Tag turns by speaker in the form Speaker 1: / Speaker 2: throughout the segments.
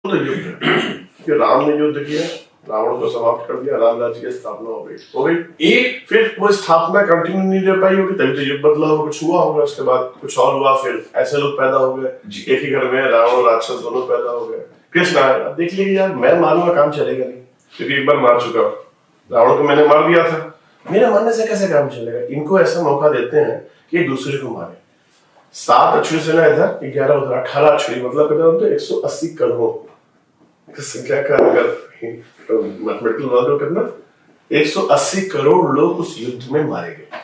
Speaker 1: तो युद्ध कि राम ने युद्ध किया, रावण को समाप्त कर दिया, राम राज्य की स्थापना हो गई। एक फिर वो स्थापना कंटिन्यू नहीं रह पाई होगी, तभी तो युद्ध बदला होगा, कुछ हुआ होगा, उसके बाद कुछ और हुआ, फिर ऐसे लोग पैदा हो गए, एक ही घर में रावण और राक्षस दोनों पैदा हो गए। कृष्ण आया, देख लीजिए यार मैं मारूंगा काम चलेगा नहीं, क्योंकि एक बार मार चुका हूं, रावण को मैंने मार दिया था, मेरे मारने से कैसे काम चलेगा। इनको ऐसा मौका देते हैं कि एक दूसरे को मारे। 7 अक्षरी सेना इधर, 11 उधर, 18 अक्षरी मतलब तो 180 करोड़ संख्या का अगर मैथमेटिकल वर्क करना, 180 करोड़ लोग उस युद्ध में मारे गए।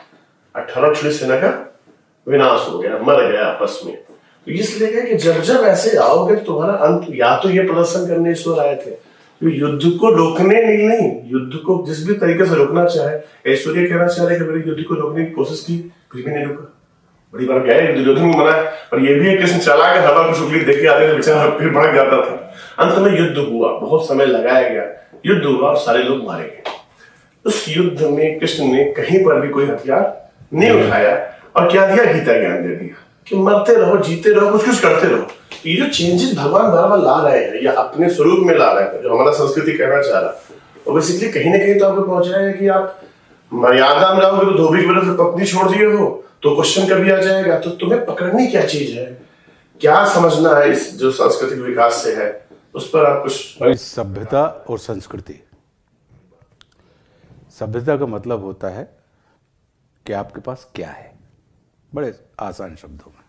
Speaker 1: 18 अक्षरी सेना का विनाश हो गया, मर गया आपस में। तो इसलिए कि जब जब ऐसे आओगे तो तुम्हारा अंत, या तो ये प्रदर्शन करने ईश्वर आए थे तो युद्ध को रोकने नहीं, युद्ध को जिस भी तरीके से रोकना चाहे, ऐश्वर्य कहना चाह रहे कि मेरे युद्ध को रोकने की कोशिश की, फिर भी नहीं रोका। बड़ी बार क्या है, दुर्योधन को मना है, पर ये भी है कृष्ण चला के हवा को शुक्ली देख के आते थे, बेचारा फिर भड़क जाता था। अंत में युद्ध हुआ, बहुत समय लगाया गया, युद्ध हुआ और सारे लोग मारे गए। उस युद्ध में कृष्ण ने कहीं पर भी कोई हथियार नहीं उठाया और क्या दिया, गीता ज्ञान दे दिया कि मरते रहो, जीते रहो, कुछ कुछ करते रहो। ये जो चेंजेस भगवान बार बार ला रहे हैं या अपने स्वरूप में ला रहे हैं, जो हमारा संस्कृति कहना चाह रहा है, और बेसिकली कहीं ना कहीं तो आपको पहुंच रहा है कि आप मर्यादा में रहोगे तो धोबी की वजह से पत्नी छोड़ दिए हो तो क्वेश्चन कभी आ जाएगा, तो तुम्हें पकड़नी क्या चीज है, क्या समझना है इस जो सांस्कृतिक विकास से है, उस पर आप कुछ।
Speaker 2: सभ्यता और संस्कृति। सभ्यता का मतलब होता है कि आपके पास क्या है, बड़े आसान शब्दों में,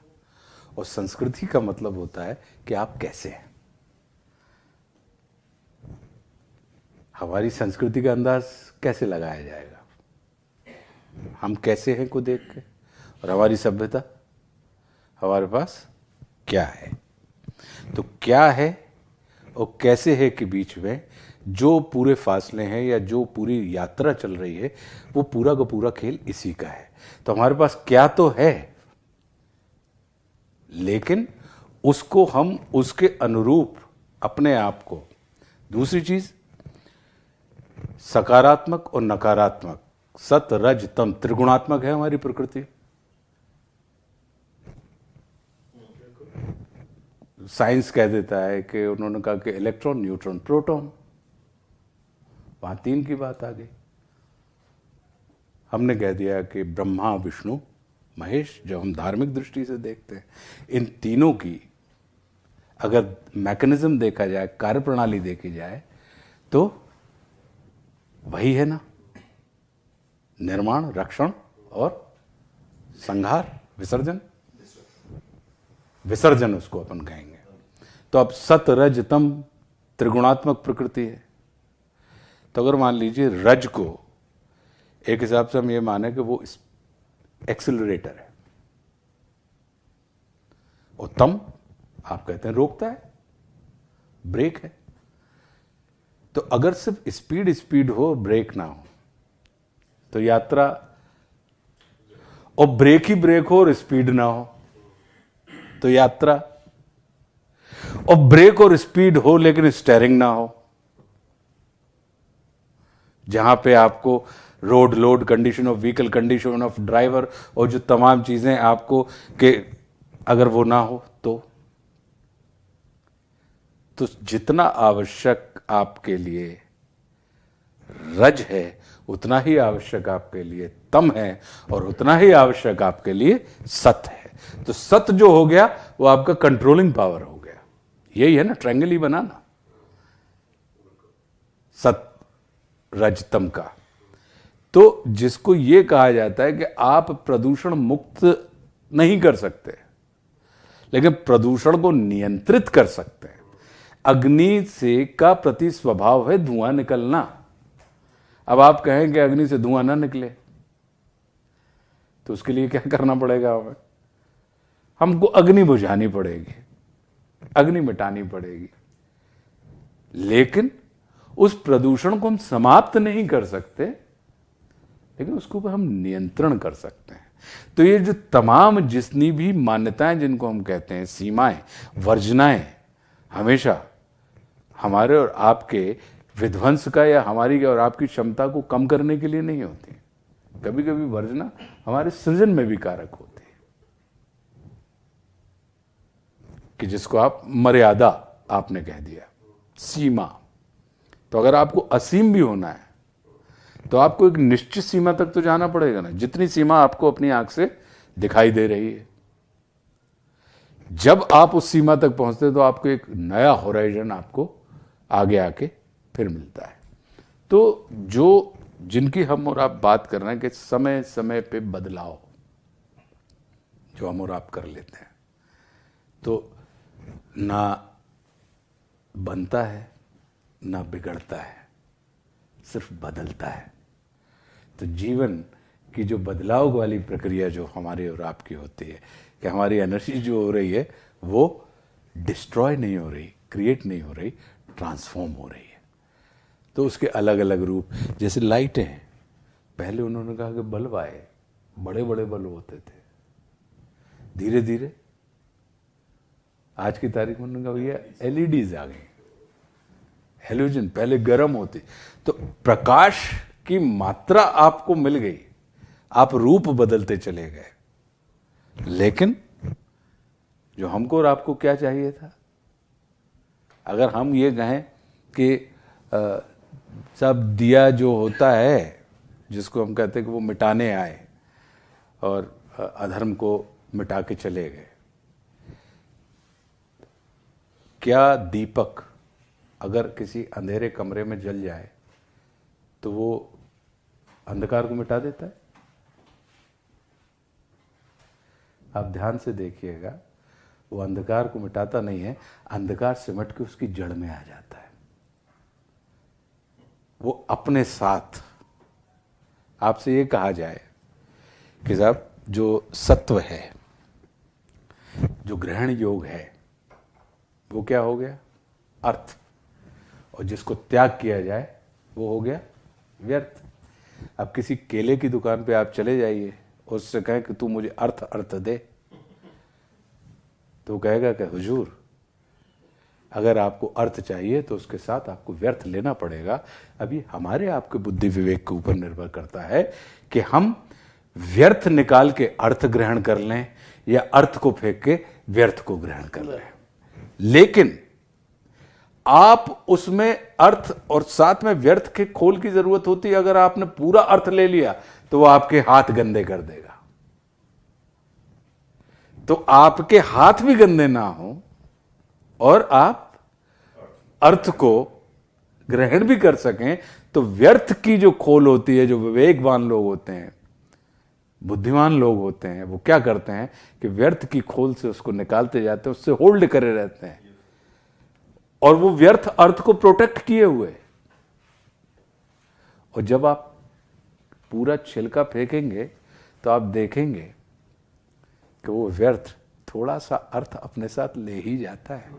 Speaker 2: और संस्कृति का मतलब होता है कि आप कैसे हैं। हमारी संस्कृति का अंदाज कैसे लगाया जाएगा, हम कैसे हैं को देख के, और हमारी सभ्यता, हमारे पास क्या है। तो क्या है और कैसे है के बीच में जो पूरे फासले हैं या जो पूरी यात्रा चल रही है, वो पूरा का पूरा खेल इसी का है। तो हमारे पास क्या तो है, लेकिन उसको हम उसके अनुरूप अपने आप को, दूसरी चीज सकारात्मक और नकारात्मक, सत रज तम, त्रिगुणात्मक है हमारी प्रकृति। साइंस कह देता है कि उन्होंने कहा कि इलेक्ट्रॉन, न्यूट्रॉन, प्रोटॉन, वहां 3 की बात आ गई। हमने कह दिया कि ब्रह्मा, विष्णु, महेश। जब हम धार्मिक दृष्टि से देखते हैं, इन तीनों की अगर मैकेनिज्म देखा जाए, कार्यप्रणाली देखी जाए, तो वही है ना, निर्माण, रक्षण और संहार, विसर्जन। विसर्जन उसको अपन कहेंगे। तो अब सत रज तम त्रिगुणात्मक प्रकृति है। तो अगर मान लीजिए रज को एक हिसाब से हम ये माने कि वो एक्सिलरेटर है, और तम आप कहते हैं रोकता है, ब्रेक है। तो अगर सिर्फ स्पीड हो, ब्रेक ना हो, तो यात्रा, और ब्रेक ही ब्रेक हो और स्पीड ना हो तो यात्रा, और ब्रेक और स्पीड हो लेकिन स्टीयरिंग ना हो, जहां पे आपको road load condition of vehicle, condition of driver और जो तमाम चीजें आपको के अगर वो ना हो तो जितना आवश्यक आपके लिए रज है उतना ही आवश्यक आपके लिए तम है, और उतना ही आवश्यक आपके लिए सत है। तो सत जो हो गया वो आपका कंट्रोलिंग पावर हो गया। यही है ना ट्रायंगल ही बनाना, सत रज तम का। तो जिसको ये कहा जाता है कि आप प्रदूषण मुक्त नहीं कर सकते, लेकिन प्रदूषण को नियंत्रित कर सकते हैं। अग्नि से का प्रति स्वभाव है धुआं निकलना। अब आप कहें कि अग्नि से धुआं ना निकले, तो उसके लिए क्या करना पड़ेगा हमें? हमको अग्नि बुझानी पड़ेगी, अग्नि मिटानी पड़ेगी। लेकिन उस प्रदूषण को हम समाप्त नहीं कर सकते, लेकिन उसको हम नियंत्रण कर सकते हैं। तो ये जो तमाम जितनी भी मान्यताएं जिनको हम कहते हैं, सीमाएं, वर्जनाएं, हमेशा हमारे और आपके विध्वंस का या हमारी और आपकी क्षमता को कम करने के लिए नहीं होती। कभी कभी वर्जना हमारे सृजन में भी कारक होती है, कि जिसको आप मर्यादा आपने कह दिया। सीमा। तो अगर आपको असीम भी होना है तो आपको एक निश्चित सीमा तक तो जाना पड़ेगा ना, जितनी सीमा आपको अपनी आंख से दिखाई दे रही है। जब आप उस सीमा तक पहुंचते तो आपको एक नया होराइजन आपको आगे आके फिर मिलता है। तो जो जिनकी हम और आप बात कर रहे हैं कि समय समय पे बदलाव जो हम और आप कर लेते हैं, तो ना बनता है ना बिगड़ता है, सिर्फ बदलता है। तो जीवन की जो बदलाव वाली प्रक्रिया जो हमारे और आपकी होती है कि हमारी एनर्जी जो हो रही है वो डिस्ट्रॉय नहीं हो रही, क्रिएट नहीं हो रही, ट्रांसफॉर्म हो रही है। तो उसके अलग अलग रूप, जैसे लाइटें हैं, पहले उन्होंने कहा कि बल्ब आए, बड़े बड़े बल्ब होते थे, धीरे धीरे आज की तारीख में उन्होंने कहा भैया एलईडीज आ गई, हेलोजन पहले गर्म होती। तो प्रकाश की मात्रा आपको मिल गई, आप रूप बदलते चले गए, लेकिन जो हमको और आपको क्या चाहिए था? अगर हम ये कहें कि सब दिया जो होता है जिसको हम कहते हैं कि वो मिटाने आए और अधर्म को मिटा के चले गए, क्या दीपक अगर किसी अंधेरे कमरे में जल जाए तो वो अंधकार को मिटा देता है? आप ध्यान से देखिएगा, वो अंधकार को मिटाता नहीं है, अंधकार सिमट के उसकी जड़ में आ जाता है। वो अपने साथ, आपसे ये कहा जाए कि साहब जो सत्व है, जो ग्रहण योग है, वो क्या हो गया? अर्थ। और जिसको त्याग किया जाए वो हो गया व्यर्थ। अब किसी केले की दुकान पे आप चले जाइए, उससे कहें कि तू मुझे अर्थ दे, तो कहेगा कि हुजूर अगर आपको अर्थ चाहिए तो उसके साथ आपको व्यर्थ लेना पड़ेगा। अभी हमारे आपके बुद्धि विवेक के ऊपर निर्भर करता है कि हम व्यर्थ निकाल के अर्थ ग्रहण कर लें या अर्थ को फेंक के व्यर्थ को ग्रहण कर लें। लेकिन आप उसमें अर्थ और साथ में व्यर्थ के खोल की जरूरत होती है। अगर आपने पूरा अर्थ ले लिया तो वो आपके हाथ गंदे कर देगा। तो आपके हाथ भी गंदे ना हो और आप अर्थ को ग्रहण भी कर सकें, तो व्यर्थ की जो खोल होती है, जो विवेकवान लोग होते हैं, बुद्धिमान लोग होते हैं, वो क्या करते हैं कि व्यर्थ की खोल से उसको निकालते जाते हैं, उससे होल्ड करे रहते हैं, और वो व्यर्थ अर्थ को प्रोटेक्ट किए हुए। और जब आप पूरा छिलका फेंकेंगे तो आप देखेंगे कि वो व्यर्थ थोड़ा सा अर्थ अपने साथ ले ही जाता है।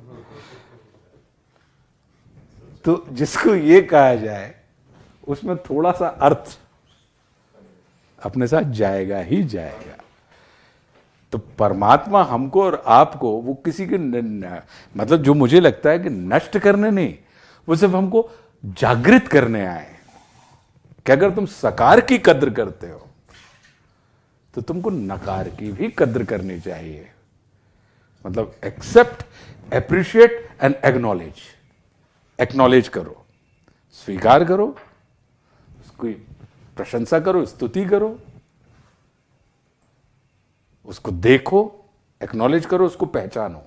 Speaker 2: तो जिसको ये कहा जाए उसमें थोड़ा सा अर्थ अपने साथ जाएगा ही जाएगा। तो परमात्मा हमको और आपको वो किसी के मतलब जो मुझे लगता है कि नष्ट करने नहीं, वो सिर्फ हमको जागृत करने आए कि अगर तुम सकार की कद्र करते हो तो तुमको नकार की भी कद्र करनी चाहिए। मतलब accept, appreciate and acknowledge. Acknowledge करो, स्वीकार करो, उसकी प्रशंसा करो, स्तुति करो, उसको देखो, एक्नॉलेज करो, उसको पहचानो।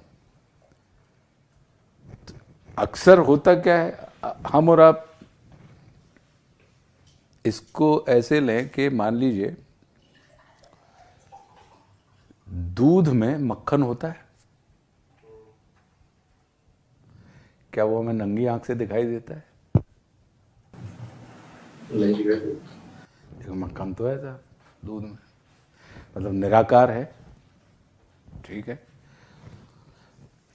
Speaker 2: अक्सर होता क्या है, हम और आप इसको ऐसे लें कि मान लीजिए दूध में मक्खन होता है, क्या वो हमें नंगी आंख से दिखाई देता है?
Speaker 1: नहीं।
Speaker 2: देखो मक्खन तो है था दूध में, मतलब निराकार है, ठीक है।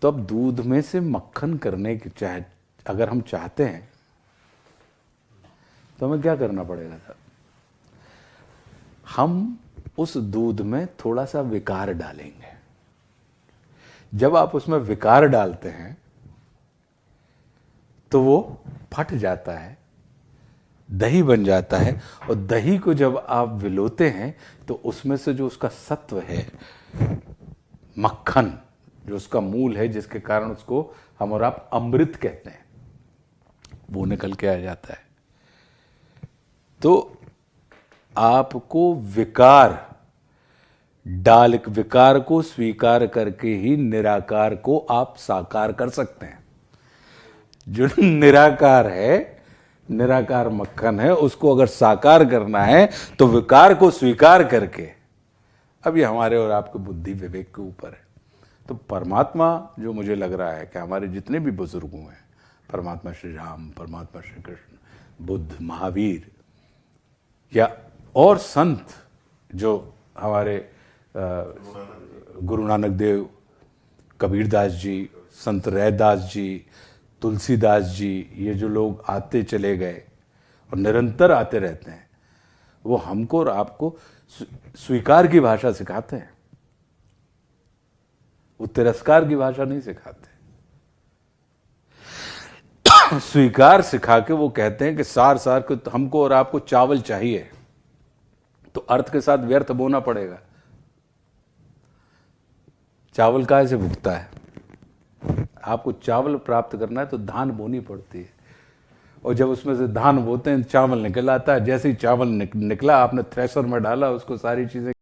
Speaker 2: तो अब दूध में से मक्खन करने की अगर हम चाहते हैं तो हमें क्या करना पड़ेगा था? हम उस दूध में थोड़ा सा विकार डालेंगे। जब आप उसमें विकार डालते हैं तो वो फट जाता है, दही बन जाता है, और दही को जब आप विलोते हैं तो उसमें से जो उसका सत्व है, मक्खन, जो उसका मूल है, जिसके कारण उसको हम और आप अमृत कहते हैं, वो निकल के आ जाता है। तो आपको विकार को स्वीकार करके ही निराकार को आप साकार कर सकते हैं। जो निराकार है, निराकार मक्खन है, उसको अगर साकार करना है तो विकार को स्वीकार करके, अब ये हमारे और आपके बुद्धि विवेक के ऊपर है। तो परमात्मा जो मुझे लग रहा है कि हमारे जितने भी बुजुर्ग हुए हैं, परमात्मा श्री राम, परमात्मा श्री कृष्ण, बुद्ध, महावीर या और संत जो हमारे गुरु नानक देव, कबीरदास जी, संत रैदास जी, तुलसीदास जी, ये जो लोग आते चले गए और निरंतर आते रहते हैं, वो हमको और आपको स्वीकार की भाषा सिखाते हैं, वो तिरस्कार की भाषा नहीं सिखाते। स्वीकार सिखा के वो कहते हैं कि सार सार को हमको और आपको चावल चाहिए, तो अर्थ के साथ व्यर्थ बोना पड़ेगा। चावल काहे से भुगता है? आपको चावल प्राप्त करना है तो धान बोनी पड़ती है, और जब उसमें से धान बोते हैं चावल निकल आता है। जैसे ही चावल निकला, आपने थ्रेशर में डाला, उसको सारी चीजें